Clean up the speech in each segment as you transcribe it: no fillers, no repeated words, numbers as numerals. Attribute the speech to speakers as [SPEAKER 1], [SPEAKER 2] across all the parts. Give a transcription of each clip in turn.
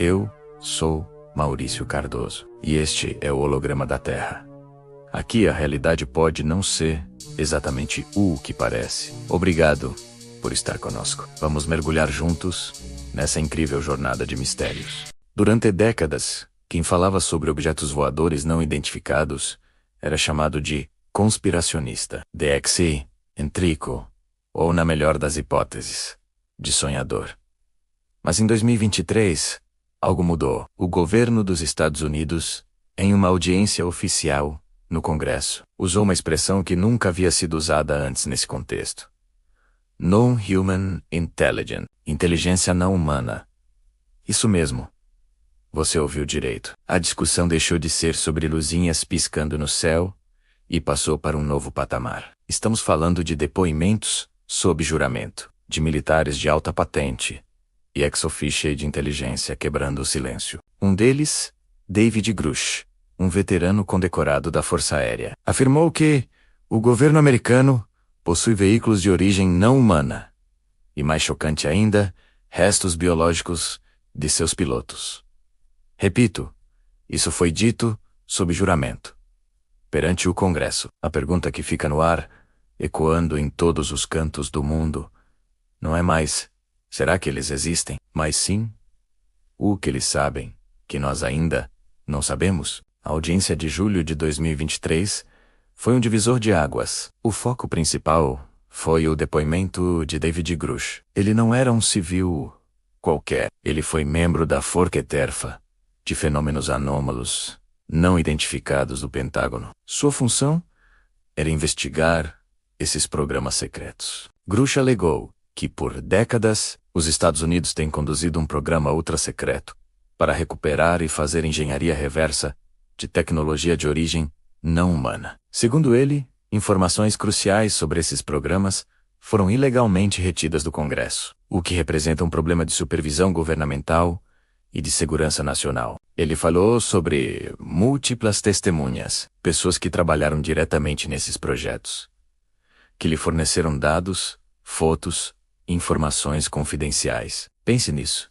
[SPEAKER 1] Eu sou Maurício Cardoso, e este é o Holograma da Terra. Aqui a realidade pode não ser exatamente o que parece. Obrigado por estar conosco. Vamos mergulhar juntos nessa incrível jornada de mistérios. Durante décadas, quem falava sobre objetos voadores não identificados era chamado de conspiracionista, de excêntrico, ou, na melhor das hipóteses, de sonhador. Mas em 2023, algo mudou. O governo dos Estados Unidos, em uma audiência oficial no Congresso, usou uma expressão que nunca havia sido usada antes nesse contexto. Non-human intelligence. Inteligência não humana. Isso mesmo. Você ouviu direito. A discussão deixou de ser sobre luzinhas piscando no céu e passou para um novo patamar. Estamos falando de depoimentos sob juramento, de militares de alta patente e ex-officio de inteligência quebrando o silêncio. Um deles, David Grush, um veterano condecorado da Força Aérea, afirmou que o governo americano possui veículos de origem não humana e, mais chocante ainda, restos biológicos de seus pilotos. Repito, isso foi dito sob juramento, perante o Congresso. A pergunta que fica no ar, ecoando em todos os cantos do mundo, não é mais, será que eles existem? Mas sim, o que eles sabem, que nós ainda não sabemos. A audiência de julho de 2023 foi um divisor de águas. O foco principal foi o depoimento de David Grush. Ele não era um civil qualquer. Ele foi membro da Forqueterfa, de fenômenos anômalos, não identificados do Pentágono. Sua função era investigar esses programas secretos. Grush alegou que, por décadas, os Estados Unidos têm conduzido um programa ultra-secreto para recuperar e fazer engenharia reversa de tecnologia de origem não humana. Segundo ele, informações cruciais sobre esses programas foram ilegalmente retidas do Congresso, o que representa um problema de supervisão governamental e de segurança nacional. Ele falou sobre múltiplas testemunhas, pessoas que trabalharam diretamente nesses projetos, que lhe forneceram dados, fotos e informações confidenciais. Pense nisso.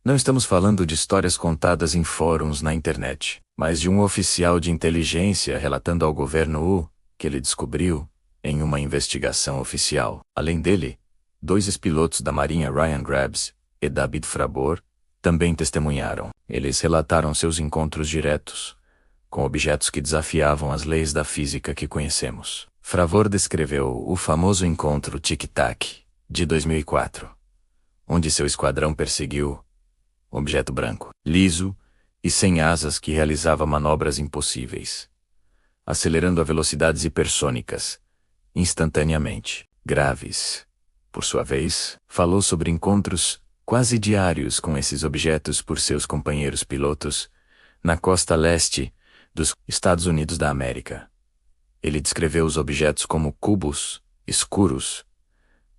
[SPEAKER 1] Não estamos falando de histórias contadas em fóruns na internet, mas de um oficial de inteligência relatando ao governo o que ele descobriu em uma investigação oficial. Além dele, 2 ex-pilotos da Marinha, Ryan Graves e David Fravor, também testemunharam. Eles relataram seus encontros diretos com objetos que desafiavam as leis da física que conhecemos. Fravor descreveu o famoso encontro Tic-Tac de 2004, onde seu esquadrão perseguiu um objeto branco, liso e sem asas que realizava manobras impossíveis, acelerando a velocidades hipersônicas, instantaneamente. Graves, por sua vez, falou sobre encontros quase diários com esses objetos por seus companheiros pilotos na costa leste dos Estados Unidos da América. Ele descreveu os objetos como cubos escuros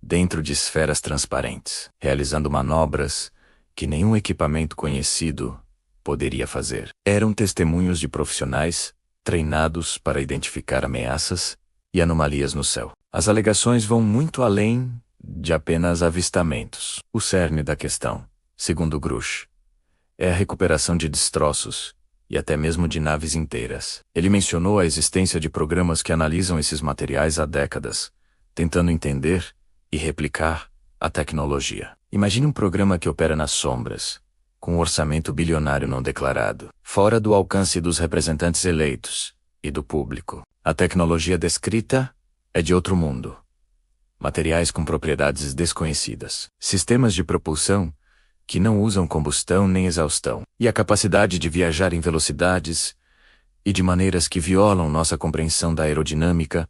[SPEAKER 1] dentro de esferas transparentes, realizando manobras que nenhum equipamento conhecido poderia fazer. Eram testemunhos de profissionais treinados para identificar ameaças e anomalias no céu. As alegações vão muito além de apenas avistamentos. O cerne da questão, segundo Grush, é a recuperação de destroços e até mesmo de naves inteiras. Ele mencionou a existência de programas que analisam esses materiais há décadas, tentando entender e replicar a tecnologia. Imagine um programa que opera nas sombras, com um orçamento bilionário não declarado, fora do alcance dos representantes eleitos e do público. A tecnologia descrita é de outro mundo. Materiais com propriedades desconhecidas, sistemas de propulsão que não usam combustão nem exaustão, e a capacidade de viajar em velocidades e de maneiras que violam nossa compreensão da aerodinâmica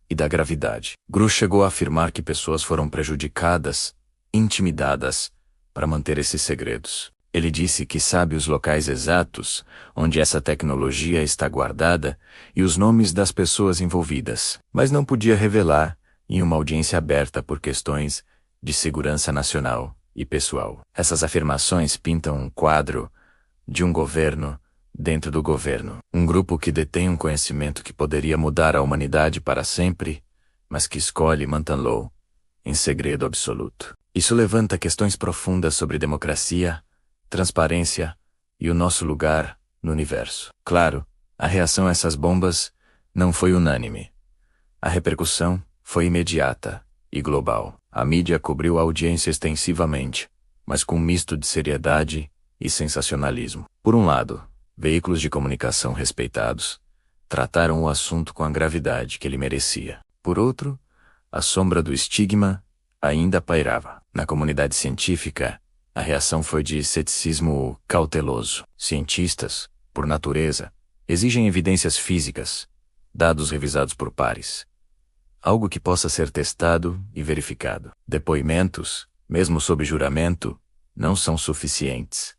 [SPEAKER 1] e da gravidade. Grush chegou a afirmar que pessoas foram prejudicadas, intimidadas, para manter esses segredos. Ele disse que sabe os locais exatos onde essa tecnologia está guardada e os nomes das pessoas envolvidas, mas não podia revelar em uma audiência aberta por questões de segurança nacional e pessoal. Essas afirmações pintam um quadro de um governo dentro do governo. Um grupo que detém um conhecimento que poderia mudar a humanidade para sempre, mas que escolhe mantê-lo em segredo absoluto. Isso levanta questões profundas sobre democracia transparência e o nosso lugar no universo. Claro, a reação a essas bombas não foi unânime. A repercussão foi imediata e global. A mídia cobriu a audiência extensivamente, mas com um misto de seriedade e sensacionalismo. Por um lado, veículos de comunicação respeitados trataram o assunto com a gravidade que ele merecia. Por outro, a sombra do estigma ainda pairava. Na comunidade científica, a reação foi de ceticismo cauteloso. Cientistas, por natureza, exigem evidências físicas, dados revisados por pares. Algo que possa ser testado e verificado. Depoimentos, mesmo sob juramento, não são suficientes.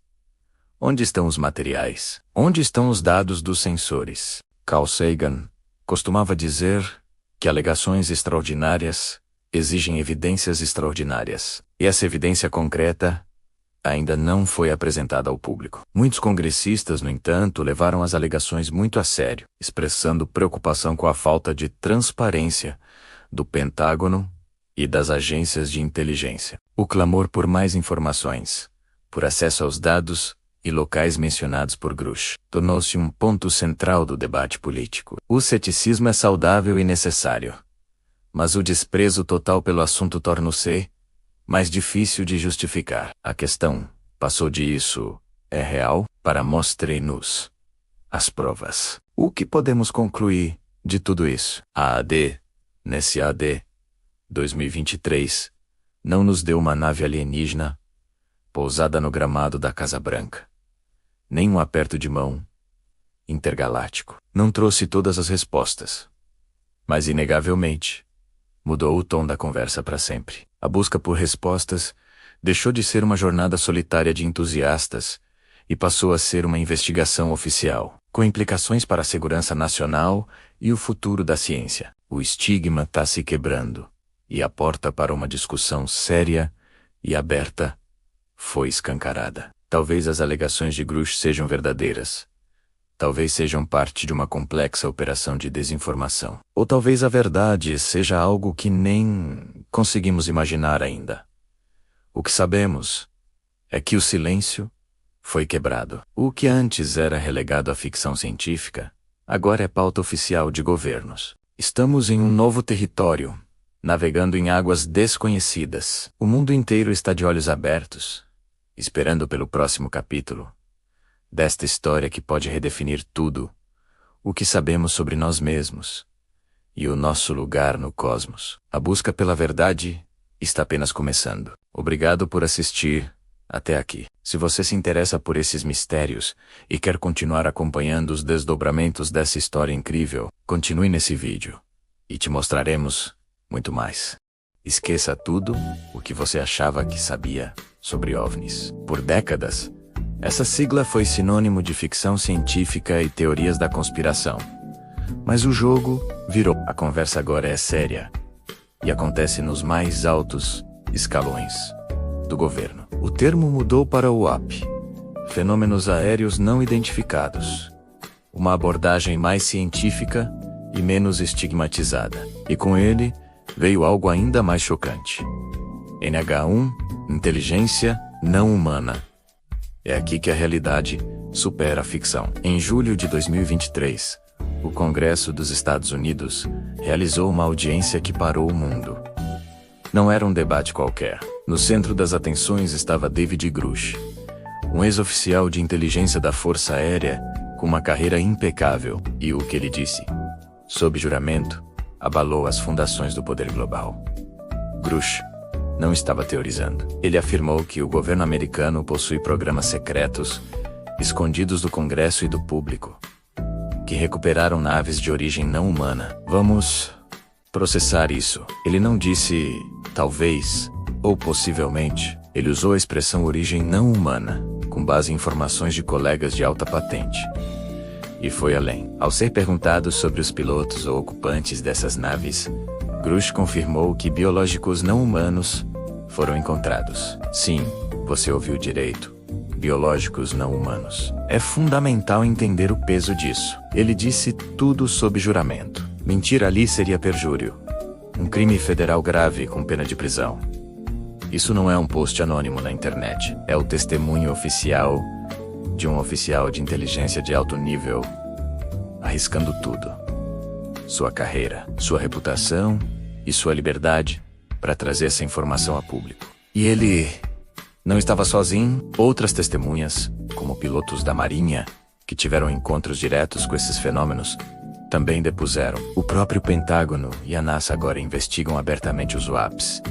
[SPEAKER 1] Onde estão os materiais? Onde estão os dados dos sensores? Carl Sagan costumava dizer que alegações extraordinárias exigem evidências extraordinárias. E essa evidência concreta ainda não foi apresentada ao público. Muitos congressistas, no entanto, levaram as alegações muito a sério, expressando preocupação com a falta de transparência do Pentágono e das agências de inteligência. O clamor por mais informações, por acesso aos dados e locais mencionados por Grush, tornou-se um ponto central do debate político. O ceticismo é saudável e necessário, mas o desprezo total pelo assunto torna-se mais difícil de justificar. A questão passou de isso é real para mostre-nos as provas. O que podemos concluir de tudo isso? A AD, nesse AD 2023, não nos deu uma nave alienígena pousada no gramado da Casa Branca, nem um aperto de mão intergaláctico. Não trouxe todas as respostas, mas inegavelmente mudou o tom da conversa para sempre. A busca por respostas deixou de ser uma jornada solitária de entusiastas e passou a ser uma investigação oficial, com implicações para a segurança nacional e o futuro da ciência. O estigma está se quebrando, e a porta para uma discussão séria e aberta foi escancarada. Talvez as alegações de Grush sejam verdadeiras. Talvez sejam parte de uma complexa operação de desinformação. Ou talvez a verdade seja algo que nem conseguimos imaginar ainda. O que sabemos é que o silêncio foi quebrado. O que antes era relegado à ficção científica, agora é pauta oficial de governos. Estamos em um novo território, navegando em águas desconhecidas. O mundo inteiro está de olhos abertos, esperando pelo próximo capítulo desta história que pode redefinir tudo o que sabemos sobre nós mesmos e o nosso lugar no cosmos. A busca pela verdade está apenas começando. Obrigado por assistir até aqui. Se você se interessa por esses mistérios e quer continuar acompanhando os desdobramentos dessa história incrível, continue nesse vídeo e te mostraremos muito mais. Esqueça tudo o que você achava que sabia sobre OVNIs. Por décadas, essa sigla foi sinônimo de ficção científica e teorias da conspiração. Mas o jogo virou. A conversa agora é séria e acontece nos mais altos escalões do governo. O termo mudou para UAP, Fenômenos Aéreos Não Identificados, uma abordagem mais científica e menos estigmatizada. E com ele, veio algo ainda mais chocante. NH-1, inteligência não humana. É aqui que a realidade supera a ficção. Em julho de 2023, o Congresso dos Estados Unidos realizou uma audiência que parou o mundo. Não era um debate qualquer. No centro das atenções estava David Grush, um ex-oficial de inteligência da Força Aérea com uma carreira impecável, e o que ele disse, sob juramento, abalou as fundações do poder global. Grush não estava teorizando. Ele afirmou que o governo americano possui programas secretos, escondidos do Congresso e do público, que recuperaram naves de origem não humana. Vamos processar isso. Ele não disse talvez ou possivelmente. Ele usou a expressão origem não humana, com base em informações de colegas de alta patente. E foi além. Ao ser perguntado sobre os pilotos ou ocupantes dessas naves, Grush confirmou que biológicos não humanos foram encontrados. Sim, você ouviu direito. Biológicos não humanos. É fundamental entender o peso disso. Ele disse tudo sob juramento. Mentir ali seria perjúrio. Um crime federal grave com pena de prisão. Isso não é um post anônimo na internet. É o testemunho oficial de um oficial de inteligência de alto nível, arriscando tudo. Sua carreira, sua reputação e sua liberdade para trazer essa informação a público. E ele não estava sozinho. Outras testemunhas, como pilotos da Marinha, que tiveram encontros diretos com esses fenômenos, também depuseram. O próprio Pentágono e a NASA agora investigam abertamente os WAPs,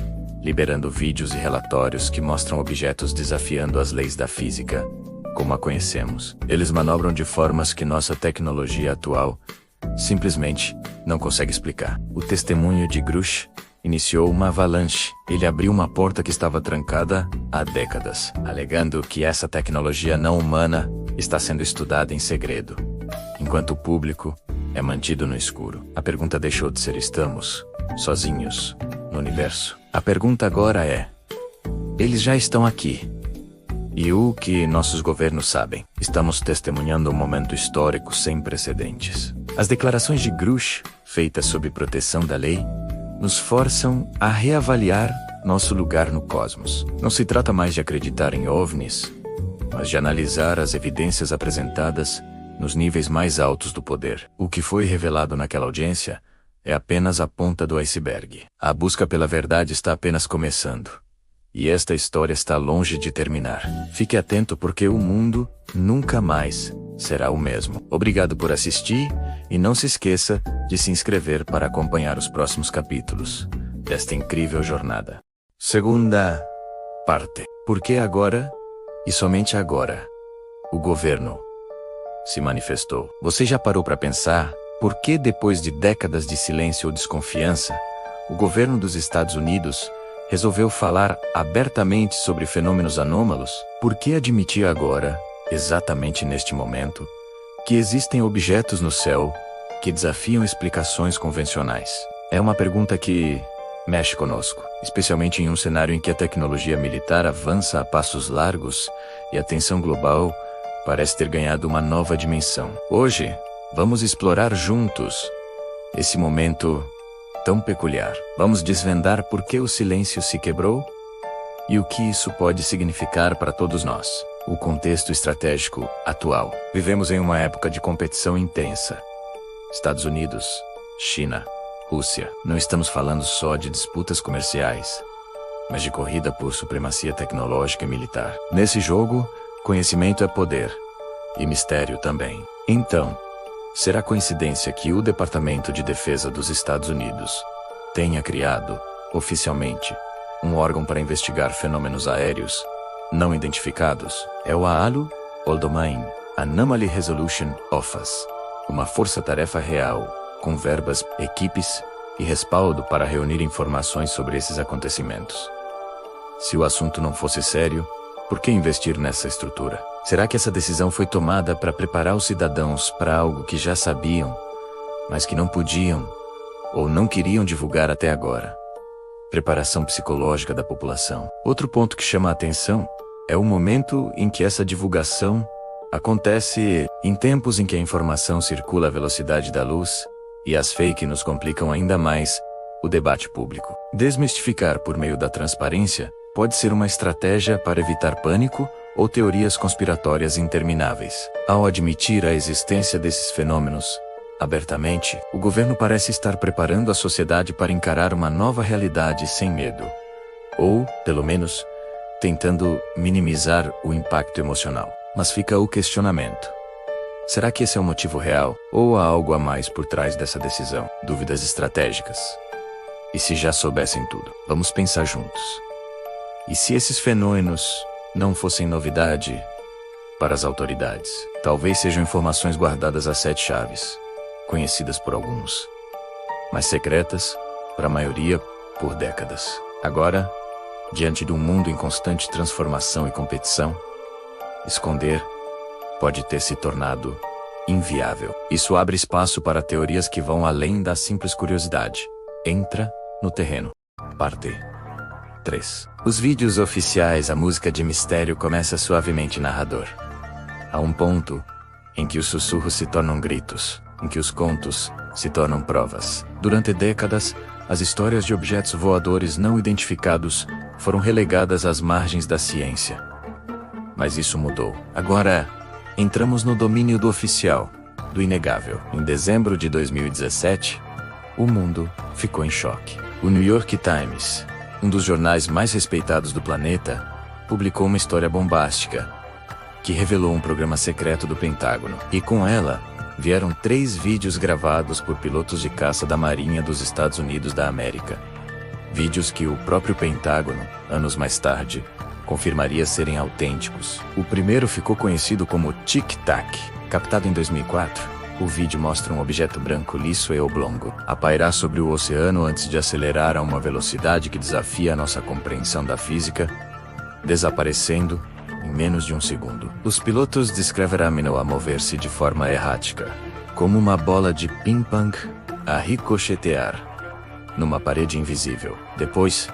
[SPEAKER 1] liberando vídeos e relatórios que mostram objetos desafiando as leis da física, como a conhecemos. Eles manobram de formas que nossa tecnologia atual simplesmente não consegue explicar. O testemunho de Grush iniciou uma avalanche. Ele abriu uma porta que estava trancada há décadas, alegando que essa tecnologia não humana está sendo estudada em segredo, enquanto o público é mantido no escuro. A pergunta deixou de ser: estamos sozinhos no universo? A pergunta agora é: eles já estão aqui. E o que nossos governos sabem? Estamos testemunhando um momento histórico sem precedentes. As declarações de Grush, feitas sob proteção da lei, nos forçam a reavaliar nosso lugar no cosmos. Não se trata mais de acreditar em OVNIs, mas de analisar as evidências apresentadas nos níveis mais altos do poder. O que foi revelado naquela audiência é apenas a ponta do iceberg. A busca pela verdade está apenas começando. E esta história está longe de terminar. Fique atento, porque o mundo nunca mais será o mesmo. Obrigado por assistir e não se esqueça de se inscrever para acompanhar os próximos capítulos desta incrível jornada. Segunda parte. Por que agora, e somente agora, o governo se manifestou? Você já parou para pensar por que, depois de décadas de silêncio ou desconfiança, o governo dos Estados Unidos resolveu falar abertamente sobre fenômenos anômalos? Por que admitir agora, exatamente neste momento, que existem objetos no céu que desafiam explicações convencionais? É uma pergunta que mexe conosco, especialmente em um cenário em que a tecnologia militar avança a passos largos e a tensão global parece ter ganhado uma nova dimensão. Hoje, vamos explorar juntos esse momento tão peculiar. Vamos desvendar por que o silêncio se quebrou e o que isso pode significar para todos nós. O contexto estratégico atual. Vivemos em uma época de competição intensa. Estados Unidos, China, Rússia. Não estamos falando só de disputas comerciais, mas de corrida por supremacia tecnológica e militar. Nesse jogo, conhecimento é poder, e mistério também. Então, será coincidência que o Departamento de Defesa dos Estados Unidos tenha criado, oficialmente, um órgão para investigar fenômenos aéreos não identificados? É o AALO, All Domain Anomaly Resolution Office, uma força-tarefa real, com verbas, equipes e respaldo para reunir informações sobre esses acontecimentos. Se o assunto não fosse sério, por que investir nessa estrutura? Será que essa decisão foi tomada para preparar os cidadãos para algo que já sabiam, mas que não podiam ou não queriam divulgar até agora? Preparação psicológica da população. Outro ponto que chama a atenção é o momento em que essa divulgação acontece, em tempos em que a informação circula à velocidade da luz e as fake news complicam ainda mais o debate público. Desmistificar por meio da transparência pode ser uma estratégia para evitar pânico ou teorias conspiratórias intermináveis. Ao admitir a existência desses fenômenos abertamente, o governo parece estar preparando a sociedade para encarar uma nova realidade sem medo. Ou, pelo menos, tentando minimizar o impacto emocional. Mas fica o questionamento. Será que esse é o motivo real? Ou há algo a mais por trás dessa decisão? Dúvidas estratégicas. E se já soubessem tudo? Vamos pensar juntos. E se esses fenômenos não fossem novidade para as autoridades? Talvez sejam informações guardadas a 7 chaves, conhecidas por alguns, mas secretas para a maioria por décadas. Agora, diante de um mundo em constante transformação e competição, esconder pode ter se tornado inviável. Isso abre espaço para teorias que vão além da simples curiosidade. Entra no terreno. Parte 3. Os vídeos oficiais. A música de mistério começa suavemente narrador. Há um ponto em que os sussurros se tornam gritos, em que os contos se tornam provas. Durante décadas, as histórias de objetos voadores não identificados foram relegadas às margens da ciência. Mas isso mudou. Agora, entramos no domínio do oficial, do inegável. Em dezembro de 2017, o mundo ficou em choque. O New York Times, um dos jornais mais respeitados do planeta, publicou uma história bombástica que revelou um programa secreto do Pentágono. E com ela, vieram 3 vídeos gravados por pilotos de caça da Marinha dos Estados Unidos da América. Vídeos que o próprio Pentágono, anos mais tarde, confirmaria serem autênticos. O primeiro ficou conhecido como Tic Tac. Captado em 2004, o vídeo mostra um objeto branco liso e oblongo a pairar sobre o oceano antes de acelerar a uma velocidade que desafia a nossa compreensão da física, desaparecendo em menos de um segundo. Os pilotos descreveram a mover-se de forma errática, como uma bola de ping-pong a ricochetear numa parede invisível. Depois,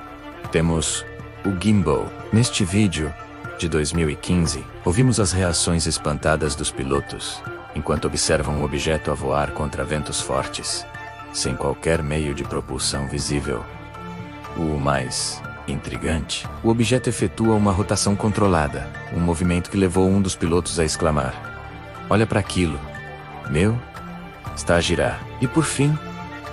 [SPEAKER 1] temos o gimbal. Neste vídeo, de 2015, ouvimos as reações espantadas dos pilotos, enquanto observam o objeto a voar contra ventos fortes, sem qualquer meio de propulsão visível. O mais intrigante, o objeto efetua uma rotação controlada, um movimento que levou um dos pilotos a exclamar: "Olha para aquilo! Meu, está a girar." E por fim,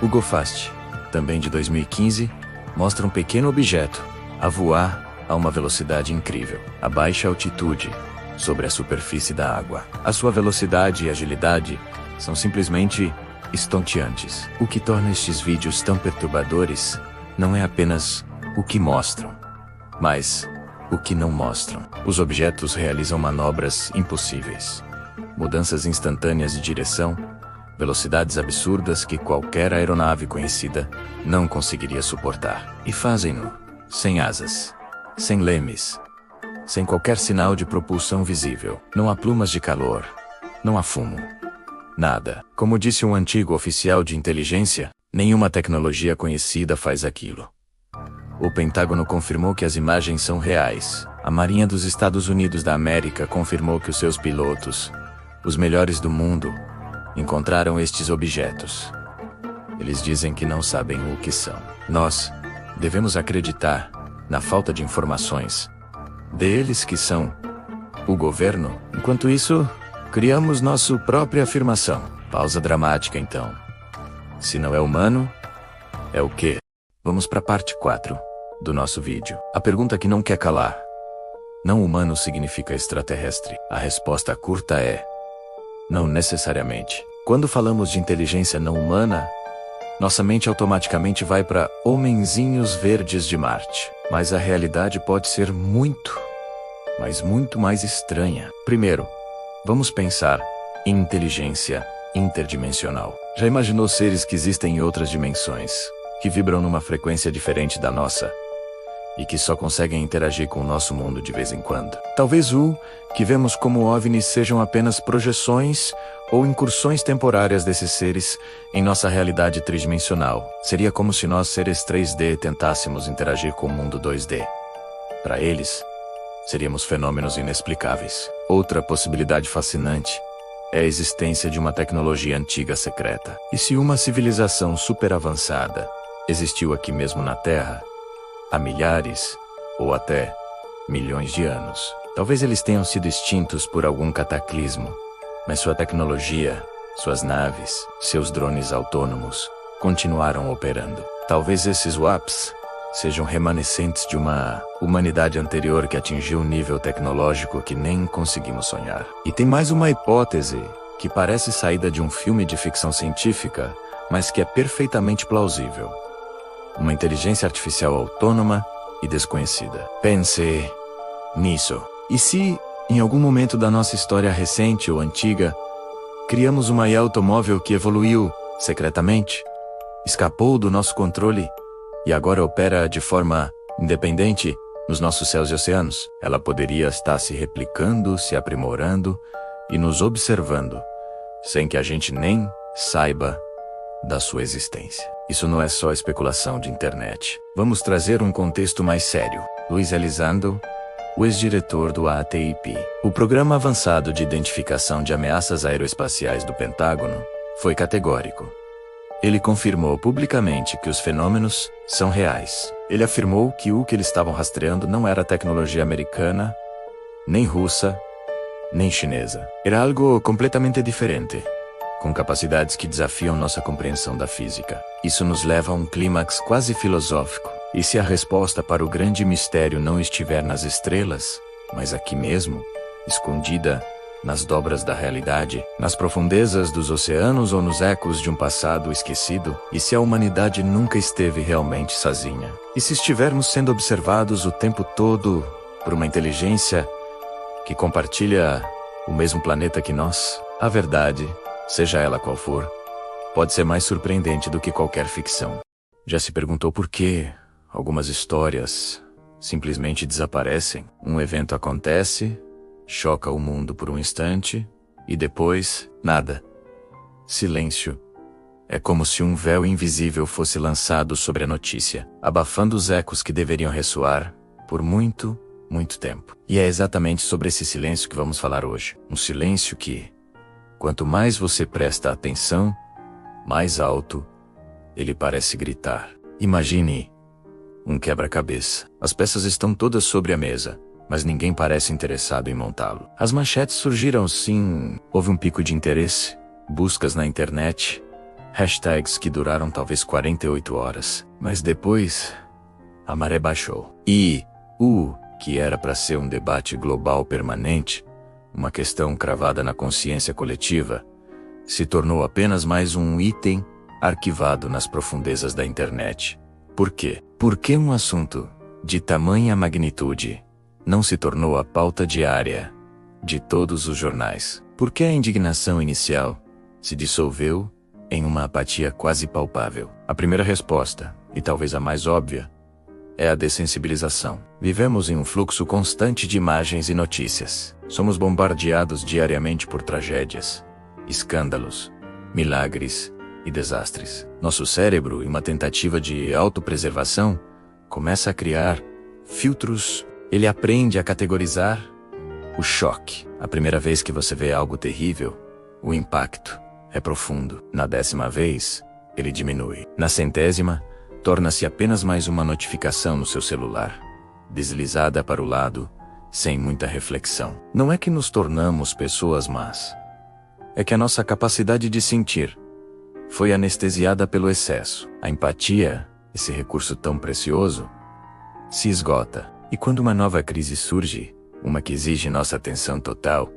[SPEAKER 1] o GoFast, também de 2015, mostra um pequeno objeto a voar a uma velocidade incrível, a baixa altitude, sobre a superfície da água. A sua velocidade e agilidade são simplesmente estonteantes. O que torna estes vídeos tão perturbadores não é apenas o que mostram, mas o que não mostram. Os objetos realizam manobras impossíveis, mudanças instantâneas de direção, velocidades absurdas que qualquer aeronave conhecida não conseguiria suportar. E fazem-no sem asas, sem lemes, sem qualquer sinal de propulsão visível. Não há plumas de calor, não há fumo, nada. Como disse um antigo oficial de inteligência, nenhuma tecnologia conhecida faz aquilo. O Pentágono confirmou que as imagens são reais. A Marinha dos Estados Unidos da América confirmou que os seus pilotos, os melhores do mundo, encontraram estes objetos. Eles dizem que não sabem o que são. Nós devemos acreditar na falta de informações deles, que são o governo. Enquanto isso, criamos nossa própria afirmação. Pausa dramática, então. Se não é humano, é o quê? Vamos para a parte 4 do nosso vídeo. A pergunta que não quer calar. Não humano significa extraterrestre? A resposta curta é: não necessariamente. Quando falamos de inteligência não humana, nossa mente automaticamente vai para homenzinhos verdes de Marte. Mas a realidade pode ser muito, mas muito mais estranha. Primeiro, vamos pensar em inteligência interdimensional. Já imaginou seres que existem em outras dimensões, que vibram numa frequência diferente da nossa e que só conseguem interagir com o nosso mundo de vez em quando? Talvez o que vemos como OVNIs sejam apenas projeções ou incursões temporárias desses seres em nossa realidade tridimensional. Seria como se nós, seres 3D, tentássemos interagir com o mundo 2D. Para eles, seríamos fenômenos inexplicáveis. Outra possibilidade fascinante é a existência de uma tecnologia antiga secreta. E se uma civilização super avançada existiu aqui mesmo na Terra, há milhares ou até milhões de anos? Talvez eles tenham sido extintos por algum cataclismo, mas sua tecnologia, suas naves, seus drones autônomos continuaram operando. Talvez esses WAPs sejam remanescentes de uma humanidade anterior que atingiu um nível tecnológico que nem conseguimos sonhar. E tem mais uma hipótese que parece saída de um filme de ficção científica, mas que é perfeitamente plausível. Uma inteligência artificial autônoma e desconhecida. Pense nisso. E se, em algum momento da nossa história recente ou antiga, criamos uma IA automóvel que evoluiu secretamente, escapou do nosso controle e agora opera de forma independente nos nossos céus e oceanos? Ela poderia estar se replicando, se aprimorando e nos observando, sem que a gente nem saiba da sua existência. Isso não é só especulação de internet. Vamos trazer um contexto mais sério. Luiz Elizondo, o ex-diretor do ATIP, o Programa Avançado de Identificação de Ameaças Aeroespaciais do Pentágono, foi categórico. Ele confirmou publicamente que os fenômenos são reais. Ele afirmou que o que eles estavam rastreando não era tecnologia americana, nem russa, nem chinesa. Era algo completamente diferente, com capacidades que desafiam nossa compreensão da física. Isso nos leva a um clímax quase filosófico. E se a resposta para o grande mistério não estiver nas estrelas, mas aqui mesmo, escondida nas dobras da realidade, nas profundezas dos oceanos ou nos ecos de um passado esquecido? E se a humanidade nunca esteve realmente sozinha? E se estivermos sendo observados o tempo todo por uma inteligência que compartilha o mesmo planeta que nós? A verdade, seja ela qual for, pode ser mais surpreendente do que qualquer ficção. Já se perguntou por que algumas histórias simplesmente desaparecem? Um evento acontece, choca o mundo por um instante, e depois, nada. Silêncio. É como se um véu invisível fosse lançado sobre a notícia, abafando os ecos que deveriam ressoar por muito, muito tempo. E é exatamente sobre esse silêncio que vamos falar hoje. Um silêncio que, quanto mais você presta atenção, mais alto ele parece gritar. Imagine um quebra-cabeça. As peças estão todas sobre a mesa, mas ninguém parece interessado em montá-lo. As manchetes surgiram sim, houve um pico de interesse, buscas na internet, hashtags que duraram talvez 48 horas, mas depois a maré baixou. E o que era para ser um debate global permanente, uma questão cravada na consciência coletiva, se tornou apenas mais um item arquivado nas profundezas da internet. Por quê? Por que um assunto de tamanha magnitude não se tornou a pauta diária de todos os jornais? Por que a indignação inicial se dissolveu em uma apatia quase palpável? A primeira resposta, e talvez a mais óbvia, é a dessensibilização. Vivemos em um fluxo constante de imagens e notícias. Somos bombardeados diariamente por tragédias, escândalos, milagres e desastres. Nosso cérebro, em uma tentativa de autopreservação, começa a criar filtros. Ele aprende a categorizar o choque. A primeira vez que você vê algo terrível, o impacto é profundo. Na 10ª vez, ele diminui. Na 100ª, torna-se apenas mais uma notificação no seu celular, deslizada para o lado, sem muita reflexão. Não é que nos tornamos pessoas más. É que a nossa capacidade de sentir foi anestesiada pelo excesso. A empatia, esse recurso tão precioso, se esgota. E quando uma nova crise surge, uma que exige nossa atenção total,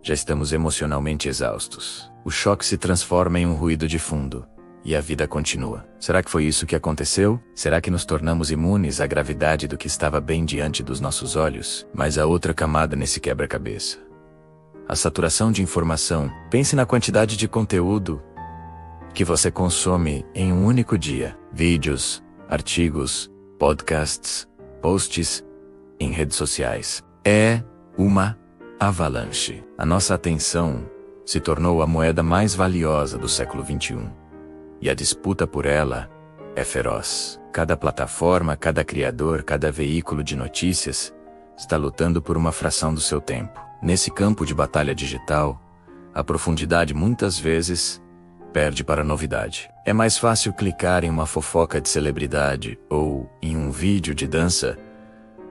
[SPEAKER 1] já estamos emocionalmente exaustos. O choque se transforma em um ruído de fundo, e a vida continua. Será que foi isso que aconteceu? Será que nos tornamos imunes à gravidade do que estava bem diante dos nossos olhos? Mas há outra camada nesse quebra-cabeça. A saturação de informação. Pense na quantidade de conteúdo que você consome em um único dia. Vídeos, artigos, podcasts, posts em redes sociais. É uma avalanche. A nossa atenção se tornou a moeda mais valiosa do século XXI. E a disputa por ela é feroz. Cada plataforma, cada criador, cada veículo de notícias está lutando por uma fração do seu tempo. Nesse campo de batalha digital, a profundidade muitas vezes perde para a novidade. É mais fácil clicar em uma fofoca de celebridade ou em um vídeo de dança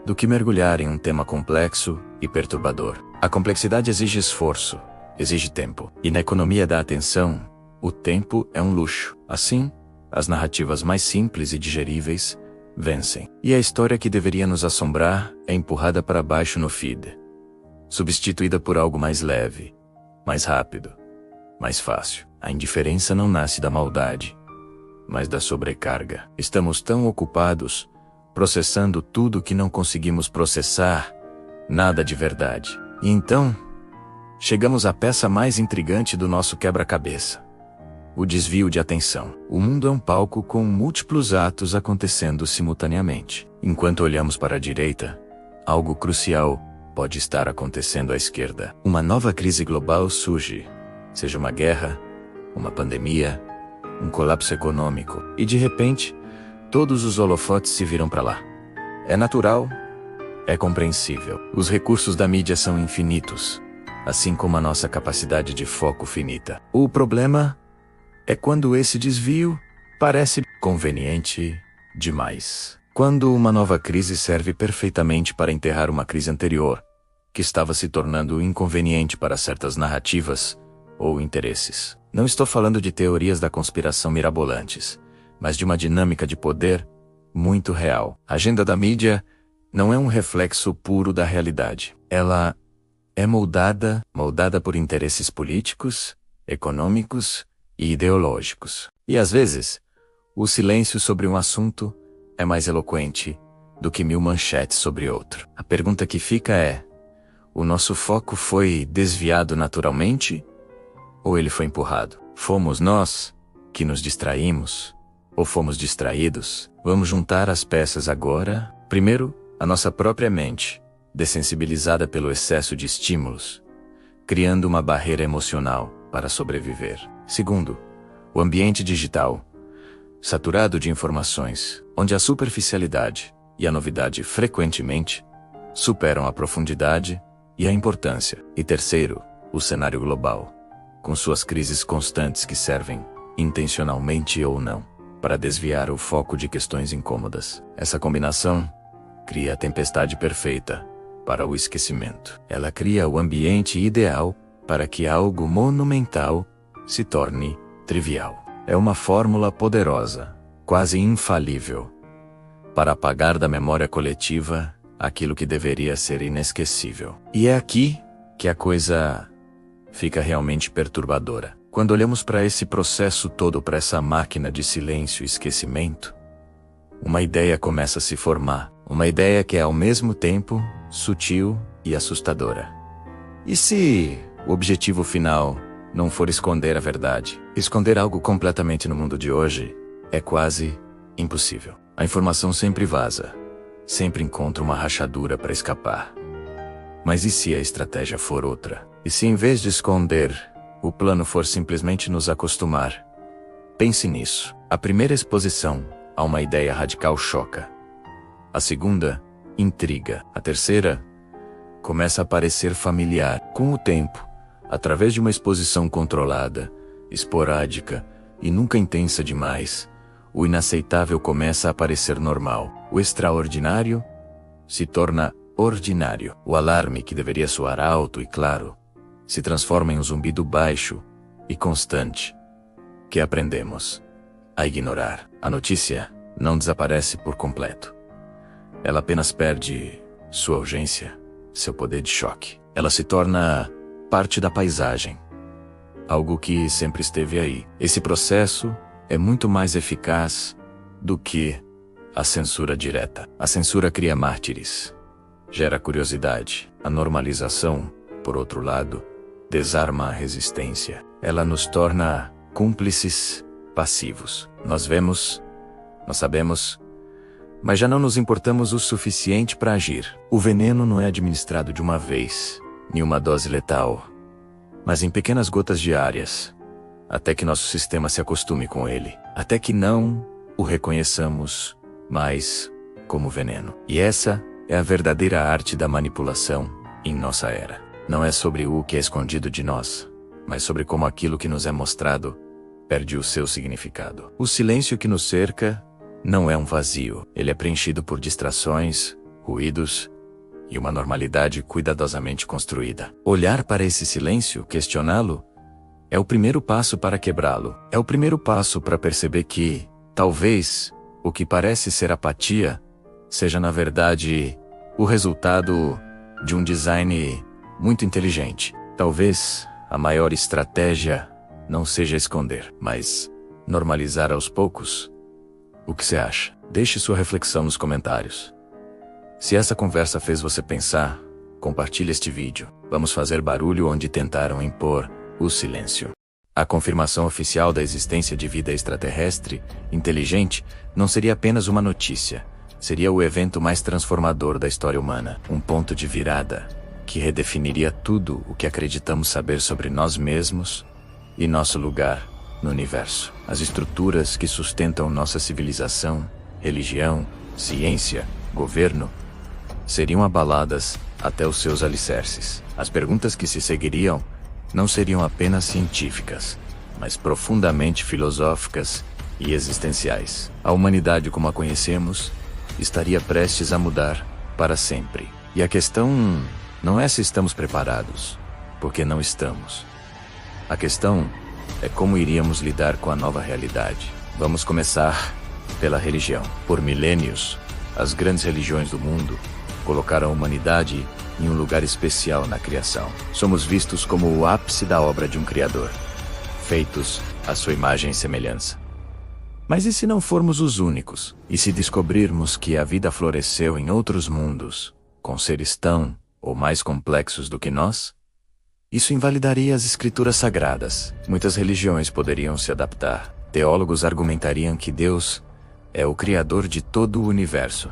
[SPEAKER 1] do que mergulhar em um tema complexo e perturbador. A complexidade exige esforço, exige tempo. E na economia da atenção, o tempo é um luxo. Assim, as narrativas mais simples e digeríveis vencem. E a história que deveria nos assombrar é empurrada para baixo no feed, substituída por algo mais leve, mais rápido, mais fácil. A indiferença não nasce da maldade, mas da sobrecarga. Estamos tão ocupados processando tudo que não conseguimos processar nada de verdade. E então, chegamos à peça mais intrigante do nosso quebra-cabeça: o desvio de atenção. O mundo é um palco com múltiplos atos acontecendo simultaneamente. Enquanto olhamos para a direita, algo crucial pode estar acontecendo à esquerda. Uma nova crise global surge, seja uma guerra, uma pandemia, um colapso econômico. E de repente, todos os holofotes se viram para lá. É natural, é compreensível. Os recursos da mídia são infinitos, assim como a nossa capacidade de foco finita. O problema é quando esse desvio parece conveniente demais. Quando uma nova crise serve perfeitamente para enterrar uma crise anterior, que estava se tornando inconveniente para certas narrativas ou interesses. Não estou falando de teorias da conspiração mirabolantes, mas de uma dinâmica de poder muito real. A agenda da mídia não é um reflexo puro da realidade. Ela é moldada por interesses políticos, econômicos e ideológicos. E às vezes, o silêncio sobre um assunto é mais eloquente do que 1000 manchetes sobre outro. A pergunta que fica é: o nosso foco foi desviado naturalmente? Ou ele foi empurrado? Fomos nós que nos distraímos? Ou fomos distraídos? Vamos juntar as peças agora. Primeiro, a nossa própria mente, dessensibilizada pelo excesso de estímulos, criando uma barreira emocional para sobreviver. Segundo, o ambiente digital, saturado de informações, onde a superficialidade e a novidade frequentemente superam a profundidade e a importância. E terceiro, o cenário global, com suas crises constantes que servem, intencionalmente ou não, para desviar o foco de questões incômodas. Essa combinação cria a tempestade perfeita para o esquecimento. Ela cria o ambiente ideal para que algo monumental se torne trivial. É uma fórmula poderosa, quase infalível, para apagar da memória coletiva aquilo que deveria ser inesquecível. E é aqui que a coisa fica realmente perturbadora. Quando olhamos para esse processo todo, para essa máquina de silêncio e esquecimento, uma ideia começa a se formar. Uma ideia que é ao mesmo tempo sutil e assustadora. E se o objetivo final não for esconder a verdade? Esconder algo completamente no mundo de hoje é quase impossível. A informação sempre vaza, sempre encontra uma rachadura para escapar. Mas e se a estratégia for outra? E se em vez de esconder, o plano for simplesmente nos acostumar? Pense nisso. A primeira exposição a uma ideia radical choca. A segunda, intriga. A terceira, começa a parecer familiar. Com o tempo, através de uma exposição controlada, esporádica e nunca intensa demais, o inaceitável começa a parecer normal. O extraordinário se torna ordinário. O alarme, que deveria soar alto e claro, se transforma em um zumbido baixo e constante, que aprendemos a ignorar. A notícia não desaparece por completo. Ela apenas perde sua urgência, seu poder de choque. Ela se torna parte da paisagem, algo que sempre esteve aí. Esse processo é muito mais eficaz do que a censura direta. A censura cria mártires, gera curiosidade. A normalização, por outro lado, desarma a resistência. Ela nos torna cúmplices passivos. Nós vemos, nós sabemos, mas já não nos importamos o suficiente para agir. O veneno não é administrado de uma vez, em uma dose letal, mas em pequenas gotas diárias, até que nosso sistema se acostume com ele, até que não o reconheçamos mais como veneno. E essa é a verdadeira arte da manipulação em nossa era. Não é sobre o que é escondido de nós, mas sobre como aquilo que nos é mostrado perde o seu significado. O silêncio que nos cerca não é um vazio. Ele é preenchido por distrações, ruídos e uma normalidade cuidadosamente construída. Olhar para esse silêncio, questioná-lo, é o primeiro passo para quebrá-lo. É o primeiro passo para perceber que, talvez, o que parece ser apatia seja na verdade o resultado de um design muito inteligente. Talvez a maior estratégia não seja esconder, mas normalizar aos poucos. O que você acha? Deixe sua reflexão nos comentários. Se essa conversa fez você pensar, compartilhe este vídeo. Vamos fazer barulho onde tentaram impor o silêncio. A confirmação oficial da existência de vida extraterrestre inteligente não seria apenas uma notícia. Seria o evento mais transformador da história humana. Um ponto de virada que redefiniria tudo o que acreditamos saber sobre nós mesmos e nosso lugar no universo. As estruturas que sustentam nossa civilização, religião, ciência, governo, seriam abaladas até os seus alicerces. As perguntas que se seguiriam não seriam apenas científicas, mas profundamente filosóficas e existenciais. A humanidade como a conhecemos estaria prestes a mudar para sempre. E a questão não é se estamos preparados, porque não estamos. A questão é como iríamos lidar com a nova realidade. Vamos começar pela religião. Por milênios, as grandes religiões do mundo colocaram a humanidade em um lugar especial na criação. Somos vistos como o ápice da obra de um Criador, feitos à sua imagem e semelhança. Mas e se não formos os únicos? E se descobrirmos que a vida floresceu em outros mundos, com seres tão ou mais complexos do que nós? Isso invalidaria as escrituras sagradas. Muitas religiões poderiam se adaptar. Teólogos argumentariam que Deus é o Criador de todo o universo,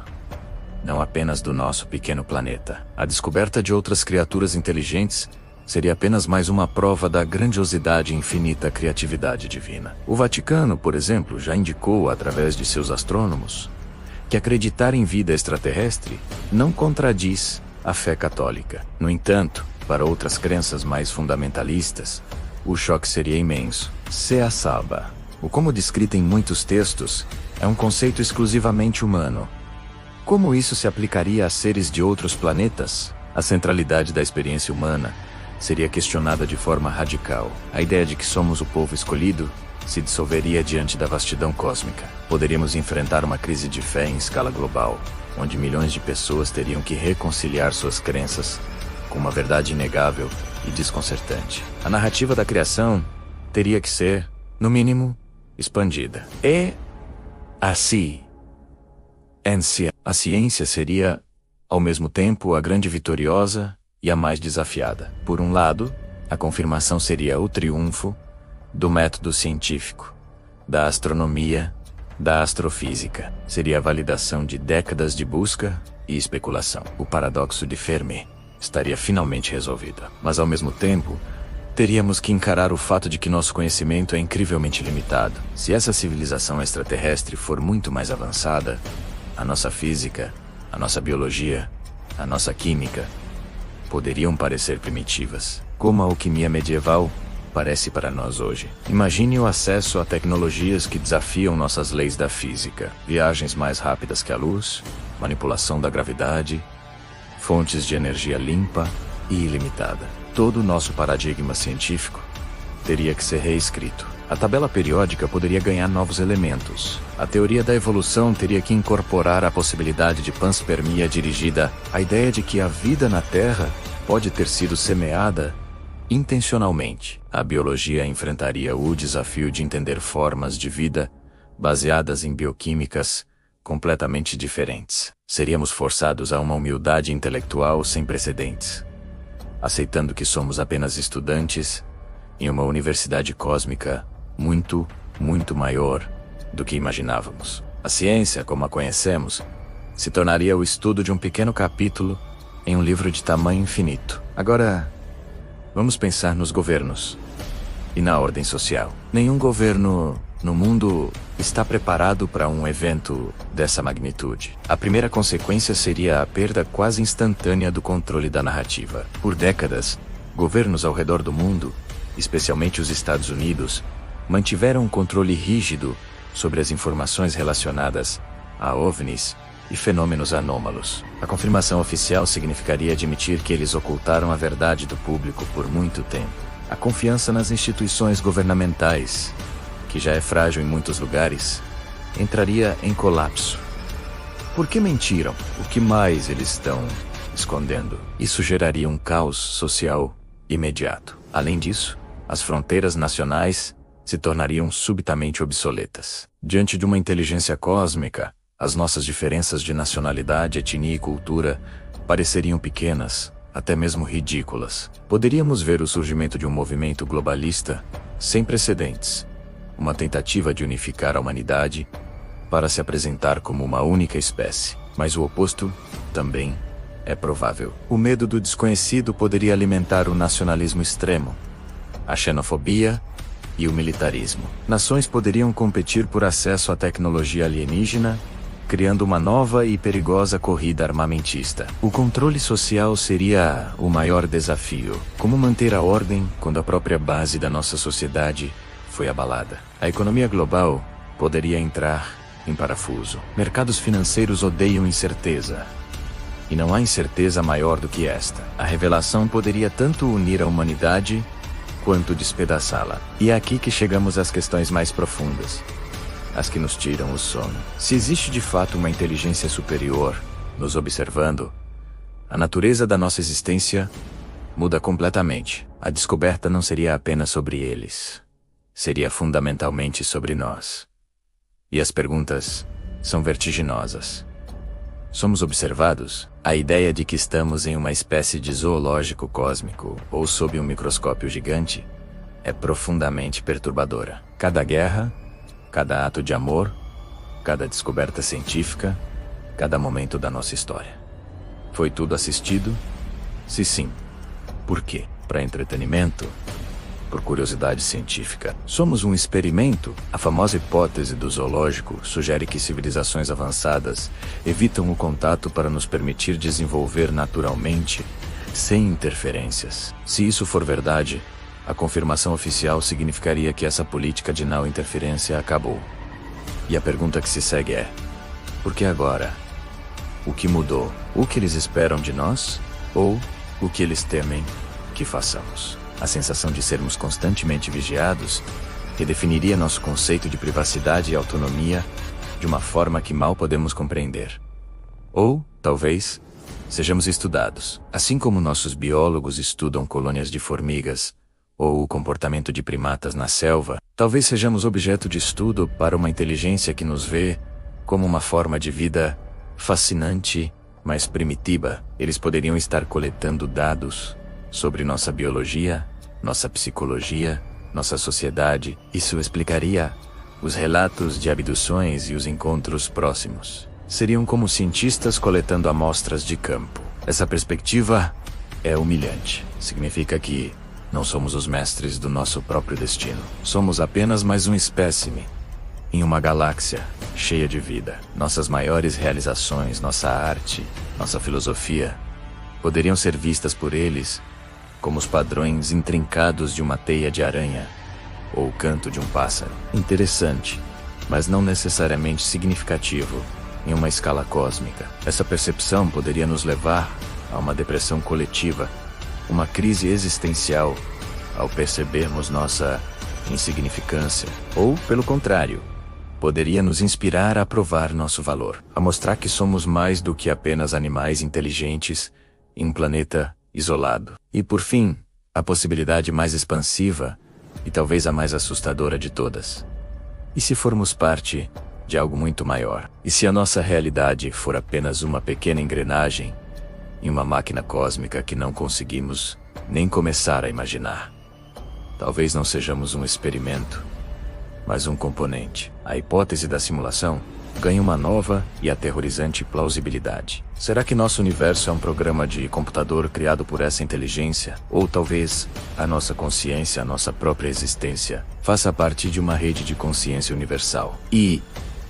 [SPEAKER 1] não apenas do nosso pequeno planeta. A descoberta de outras criaturas inteligentes seria apenas mais uma prova da grandiosidade e infinita criatividade divina. O Vaticano, por exemplo, já indicou, através de seus astrônomos, que acreditar em vida extraterrestre não contradiz a fé católica. No entanto, para outras crenças mais fundamentalistas, o choque seria imenso. Se a Saba, o como descrito em muitos textos, é um conceito exclusivamente humano. Como isso se aplicaria a seres de outros planetas? A centralidade da experiência humana seria questionada de forma radical. A ideia de que somos o povo escolhido se dissolveria diante da vastidão cósmica. Poderíamos enfrentar uma crise de fé em escala global, onde milhões de pessoas teriam que reconciliar suas crenças com uma verdade inegável e desconcertante. A narrativa da criação teria que ser, no mínimo, expandida. A ciência seria, ao mesmo tempo, a grande vitoriosa e a mais desafiada. Por um lado, a confirmação seria o triunfo do método científico, da astronomia, da astrofísica. Seria a validação de décadas de busca e especulação. O paradoxo de Fermi estaria finalmente resolvido. Mas, ao mesmo tempo, teríamos que encarar o fato de que nosso conhecimento é incrivelmente limitado. Se essa civilização extraterrestre for muito mais avançada, a nossa física, a nossa biologia, a nossa química poderiam parecer primitivas, como a alquimia medieval parece para nós hoje. Imagine o acesso a tecnologias que desafiam nossas leis da física. Viagens mais rápidas que a luz, manipulação da gravidade, fontes de energia limpa e ilimitada. Todo o nosso paradigma científico teria que ser reescrito. A tabela periódica poderia ganhar novos elementos. A teoria da evolução teria que incorporar a possibilidade de panspermia dirigida à ideia de que a vida na Terra pode ter sido semeada intencionalmente. A biologia enfrentaria o desafio de entender formas de vida baseadas em bioquímicas completamente diferentes. Seríamos forçados a uma humildade intelectual sem precedentes, aceitando que somos apenas estudantes em uma universidade cósmica muito, muito maior do que imaginávamos. A ciência, como a conhecemos, se tornaria o estudo de um pequeno capítulo em um livro de tamanho infinito. Agora, vamos pensar nos governos e na ordem social. Nenhum governo no mundo está preparado para um evento dessa magnitude. A primeira consequência seria a perda quase instantânea do controle da narrativa. Por décadas, governos ao redor do mundo, especialmente os Estados Unidos, mantiveram um controle rígido sobre as informações relacionadas a OVNIs e fenômenos anômalos. A confirmação oficial significaria admitir que eles ocultaram a verdade do público por muito tempo. A confiança nas instituições governamentais, que já é frágil em muitos lugares, entraria em colapso. Por que mentiram? O que mais eles estão escondendo? Isso geraria um caos social imediato. Além disso, as fronteiras nacionais se tornariam subitamente obsoletas. Diante de uma inteligência cósmica, as nossas diferenças de nacionalidade, etnia e cultura pareceriam pequenas, até mesmo ridículas. Poderíamos ver o surgimento de um movimento globalista sem precedentes, uma tentativa de unificar a humanidade para se apresentar como uma única espécie. Mas o oposto também é provável. O medo do desconhecido poderia alimentar o nacionalismo extremo, a xenofobia e o militarismo. Nações poderiam competir por acesso à tecnologia alienígena, criando uma nova e perigosa corrida armamentista. O controle social seria o maior desafio. Como manter a ordem quando a própria base da nossa sociedade foi abalada. A economia global poderia entrar em parafuso. Mercados financeiros odeiam incerteza. E não há incerteza maior do que esta. A revelação poderia tanto unir a humanidade quanto despedaçá-la. E é aqui que chegamos às questões mais profundas, as que nos tiram o sono. Se existe de fato uma inteligência superior nos observando, a natureza da nossa existência muda completamente. A descoberta não seria apenas sobre eles, seria fundamentalmente sobre nós. E as perguntas são vertiginosas. Somos observados? A ideia de que estamos em uma espécie de zoológico cósmico ou sob um microscópio gigante é profundamente perturbadora. Cada guerra, cada ato de amor, cada descoberta científica, cada momento da nossa história. Foi tudo assistido? Se sim, por quê? Para entretenimento? Por curiosidade científica? Somos um experimento? A famosa hipótese do zoológico sugere que civilizações avançadas evitam o contato para nos permitir desenvolver naturalmente, sem interferências. Se isso for verdade, a confirmação oficial significaria que essa política de não interferência acabou. E a pergunta que se segue é: por que agora? O que mudou? O que eles esperam de nós? Ou o que eles temem que façamos? A sensação de sermos constantemente vigiados redefiniria nosso conceito de privacidade e autonomia de uma forma que mal podemos compreender. Ou, talvez, sejamos estudados, assim como nossos biólogos estudam colônias de formigas ou o comportamento de primatas na selva. Talvez sejamos objeto de estudo para uma inteligência que nos vê como uma forma de vida fascinante, mas primitiva. Eles poderiam estar coletando dados sobre nossa biologia, nossa psicologia, nossa sociedade. Isso explicaria os relatos de abduções e os encontros próximos. Seriam como cientistas coletando amostras de campo. Essa perspectiva é humilhante. Significa que não somos os mestres do nosso próprio destino. Somos apenas mais um espécime em uma galáxia cheia de vida. Nossas maiores realizações, nossa arte, nossa filosofia, poderiam ser vistas por eles como os padrões intrincados de uma teia de aranha ou o canto de um pássaro. Interessante, mas não necessariamente significativo em uma escala cósmica. Essa percepção poderia nos levar a uma depressão coletiva, uma crise existencial, ao percebermos nossa insignificância. Ou, pelo contrário, poderia nos inspirar a provar nosso valor, a mostrar que somos mais do que apenas animais inteligentes em um planeta isolado. E por fim, a possibilidade mais expansiva e talvez a mais assustadora de todas. E se formos parte de algo muito maior? E se a nossa realidade for apenas uma pequena engrenagem em uma máquina cósmica que não conseguimos nem começar a imaginar? Talvez não sejamos um experimento, mas um componente. A hipótese da simulação ganha uma nova e aterrorizante plausibilidade. Será que nosso universo é um programa de computador criado por essa inteligência? Ou talvez a nossa consciência, a nossa própria existência, faça parte de uma rede de consciência universal? E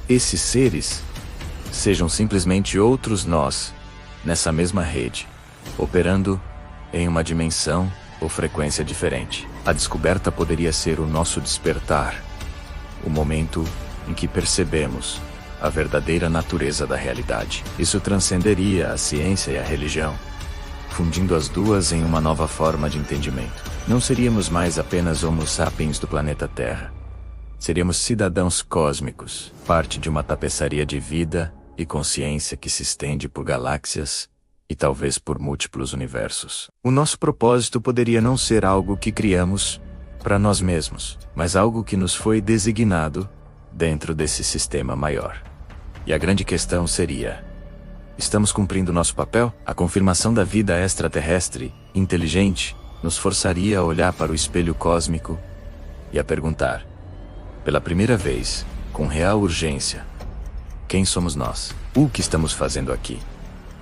[SPEAKER 1] esses seres sejam simplesmente outros nós nessa mesma rede, operando em uma dimensão ou frequência diferente. A descoberta poderia ser o nosso despertar, o momento em que percebemos a verdadeira natureza da realidade. Isso transcenderia a ciência e a religião, fundindo as duas em uma nova forma de entendimento. Não seríamos mais apenas Homo sapiens do planeta Terra. Seríamos cidadãos cósmicos, parte de uma tapeçaria de vida e consciência que se estende por galáxias e talvez por múltiplos universos. O nosso propósito poderia não ser algo que criamos para nós mesmos, mas algo que nos foi designado dentro desse sistema maior. E a grande questão seria: estamos cumprindo nosso papel? A confirmação da vida extraterrestre, inteligente, nos forçaria a olhar para o espelho cósmico e a perguntar, pela primeira vez, com real urgência: quem somos nós? O que estamos fazendo aqui?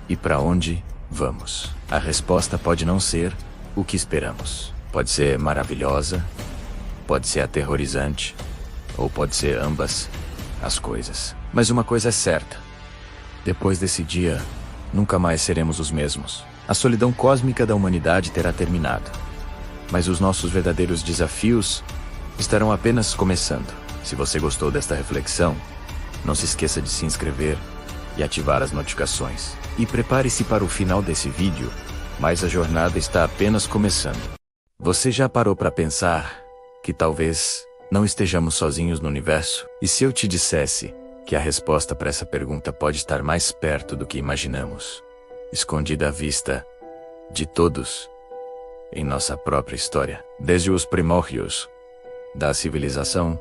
[SPEAKER 1] E para onde vamos? A resposta pode não ser o que esperamos. Pode ser maravilhosa, pode ser aterrorizante, ou pode ser ambas as coisas. Mas uma coisa é certa: depois desse dia, nunca mais seremos os mesmos. A solidão cósmica da humanidade terá terminado. Mas os nossos verdadeiros desafios estarão apenas começando. Se você gostou desta reflexão, não se esqueça de se inscrever e ativar as notificações. E prepare-se para o final desse vídeo, mas a jornada está apenas começando. Você já parou para pensar que talvez não estejamos sozinhos no universo? E se eu te dissesse que a resposta para essa pergunta pode estar mais perto do que imaginamos, escondida à vista de todos em nossa própria história? Desde os primórdios da civilização,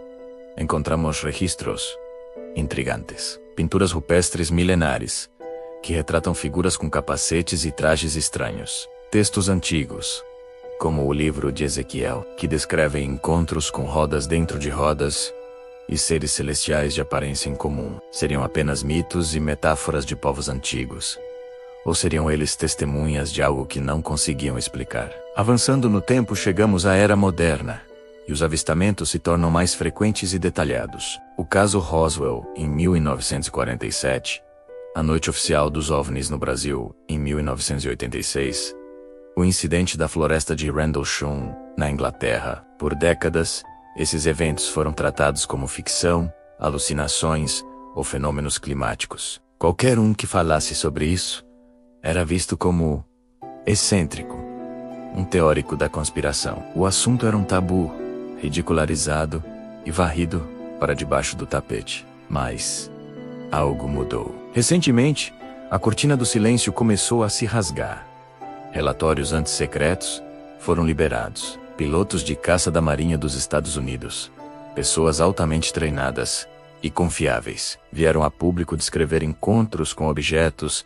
[SPEAKER 1] encontramos registros intrigantes, pinturas rupestres milenares que retratam figuras com capacetes e trajes estranhos, textos antigos, como o livro de Ezequiel, que descrevem encontros com rodas dentro de rodas e seres celestiais de aparência incomum. Seriam apenas mitos e metáforas de povos antigos? Ou seriam eles testemunhas de algo que não conseguiam explicar? Avançando no tempo, chegamos à Era Moderna, e os avistamentos se tornam mais frequentes e detalhados. O caso Roswell, em 1947, a noite oficial dos OVNIs no Brasil, em 1986, o incidente da floresta de Rendlesham, na Inglaterra. Por décadas, esses eventos foram tratados como ficção, alucinações ou fenômenos climáticos. Qualquer um que falasse sobre isso era visto como excêntrico, um teórico da conspiração. O assunto era um tabu, ridicularizado e varrido para debaixo do tapete. Mas algo mudou. Recentemente, a cortina do silêncio começou a se rasgar. Relatórios antissecretos foram liberados. Pilotos de caça da Marinha dos Estados Unidos, pessoas altamente treinadas e confiáveis, vieram a público descrever encontros com objetos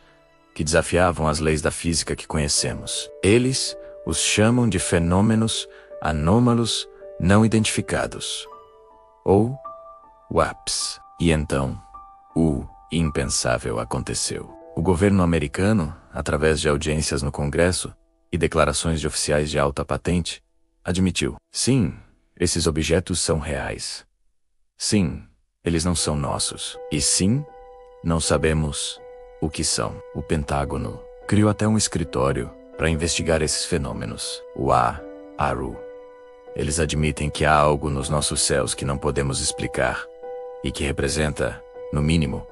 [SPEAKER 1] que desafiavam as leis da física que conhecemos. Eles os chamam de fenômenos anômalos não identificados, ou WAPs. E então, o impensável aconteceu. O governo americano, através de audiências no Congresso e declarações de oficiais de alta patente, admitiu: sim, esses objetos são reais. Sim, eles não são nossos. E sim, não sabemos o que são. O Pentágono criou até um escritório para investigar esses fenômenos, o ARU. Eles admitem que há algo nos nossos céus que não podemos explicar e que representa, no mínimo,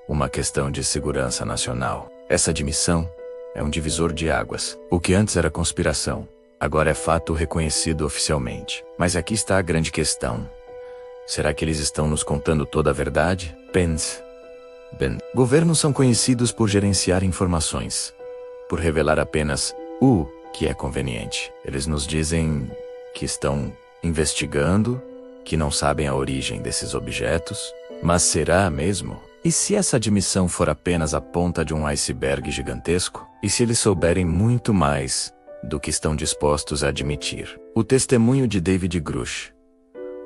[SPEAKER 1] uma questão de segurança nacional. Essa admissão é um divisor de águas. O que antes era conspiração, agora é fato reconhecido oficialmente. Mas aqui está a grande questão. Será que eles estão nos contando toda a verdade? Governos são conhecidos por gerenciar informações, por revelar apenas o que é conveniente. Eles nos dizem que estão investigando, que não sabem a origem desses objetos. Mas será mesmo? E se essa admissão for apenas a ponta de um iceberg gigantesco? E se eles souberem muito mais do que estão dispostos a admitir? O testemunho de David Grush,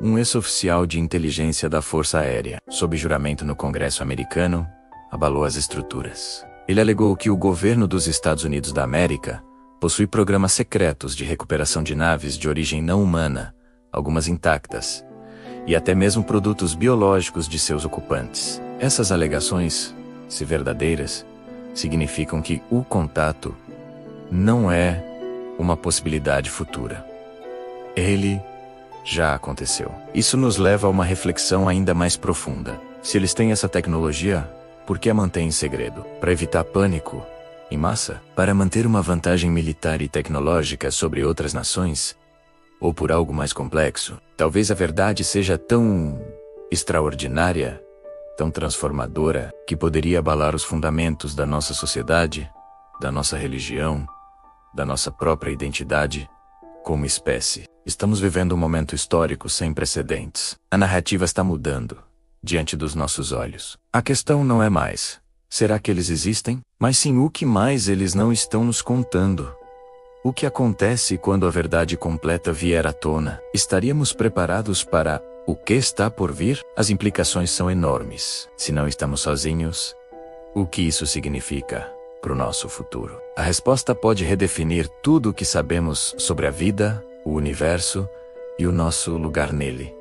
[SPEAKER 1] um ex-oficial de inteligência da Força Aérea, sob juramento no Congresso americano, abalou as estruturas. Ele alegou que o governo dos Estados Unidos da América possui programas secretos de recuperação de naves de origem não humana, algumas intactas, e até mesmo produtos biológicos de seus ocupantes. Essas alegações, se verdadeiras, significam que o contato não é uma possibilidade futura. Ele já aconteceu. Isso nos leva a uma reflexão ainda mais profunda. Se eles têm essa tecnologia, por que a mantêm em segredo? Para evitar pânico em massa? Para manter uma vantagem militar e tecnológica sobre outras nações? Ou por algo mais complexo? Talvez a verdade seja tão extraordinária, tão transformadora, que poderia abalar os fundamentos da nossa sociedade, da nossa religião, da nossa própria identidade como espécie. Estamos vivendo um momento histórico sem precedentes. A narrativa está mudando diante dos nossos olhos. A questão não é mais: será que eles existem? Mas sim, o que mais eles não estão nos contando? O que acontece quando a verdade completa vier à tona? Estaríamos preparados para o que está por vir? As implicações são enormes. Se não estamos sozinhos, o que isso significa para o nosso futuro? A resposta pode redefinir tudo o que sabemos sobre a vida, o universo e o nosso lugar nele.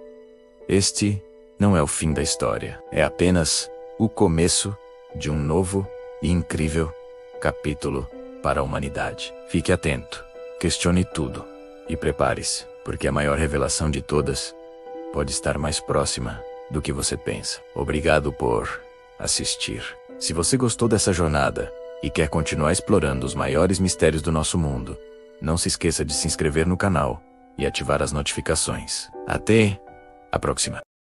[SPEAKER 1] Este não é o fim da história. É apenas o começo de um novo e incrível capítulo para a humanidade. Fique atento, questione tudo e prepare-se, porque a maior revelação de todas pode estar mais próxima do que você pensa. Obrigado por assistir. Se você gostou dessa jornada e quer continuar explorando os maiores mistérios do nosso mundo, não se esqueça de se inscrever no canal e ativar as notificações. Até a próxima!